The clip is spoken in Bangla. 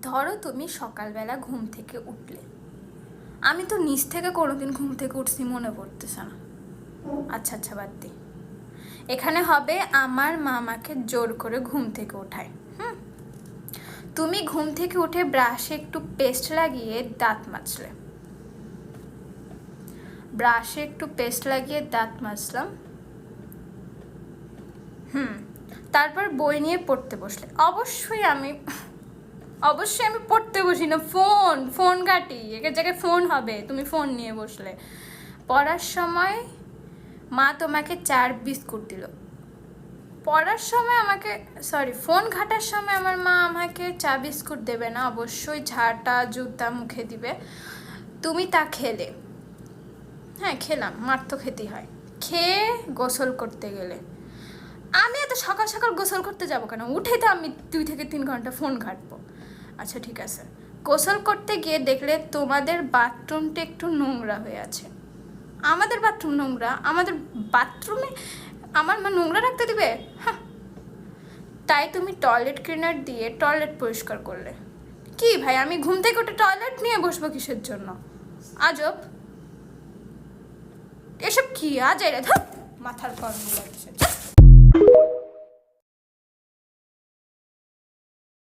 ধরো তুমি সকালবেলা ঘুম থেকে উঠলে, আমি তো নিচ থেকে কোনোদিন ঘুম থেকে উঠছি মনে পড়তেছে না। আচ্ছা আচ্ছা, বাদ দি। এখানে হবে আমার মা আমাকে জোর করে ঘুম থেকে ওঠায়। তুমি ঘুম থেকে উঠে ব্রাশে একটু পেস্ট লাগিয়ে দাঁত মাজলে, মাজলাম। তারপর বই নিয়ে পড়তে বসলে। অবশ্যই আমি পড়তে বসি না, ফোন ঘাঁটি। একের জায়গায় ফোন হবে, তুমি ফোন নিয়ে বসলে। পড়ার সময় মা তোমাকে 4 বিস্কুট দিল। ফোন ঘাটার সময় আমার মা আমাকে 4 বিস্কুট দেবে না, অবশ্যই ঝাঁটা জুতা মুখে দিবে। তুমি তা খেলে। হ্যাঁ খেলাম, মার তো খেতেই হয়। খেয়ে গোসল করতে গেলে। আমি এত সকাল সকাল গোসল করতে যাব কেন? উঠে তো আমি 2 থেকে 3 ঘন্টা ফোন ঘাঁটবো। আচ্ছা ঠিক আছে। গোসল করতে গিয়ে দেখলে তোমাদের বাথরুমটা একটু নোংরা হয়ে আছে। আমাদের বাথরুম নোংরা? আমাদের বাথরুমে আমার মা নোংরা রাখতে দিবে? হ্যাঁ। তাই তুমি টয়লেট ক্লিনার দিয়ে টয়লেট পরিষ্কার করলে। কি ভাই, আমি ঘুম থেকে উঠে টয়লেট নিয়ে বসবো কিসের জন্য? আজব, এসব কি আজ এরা মাথার গরম লাগছে।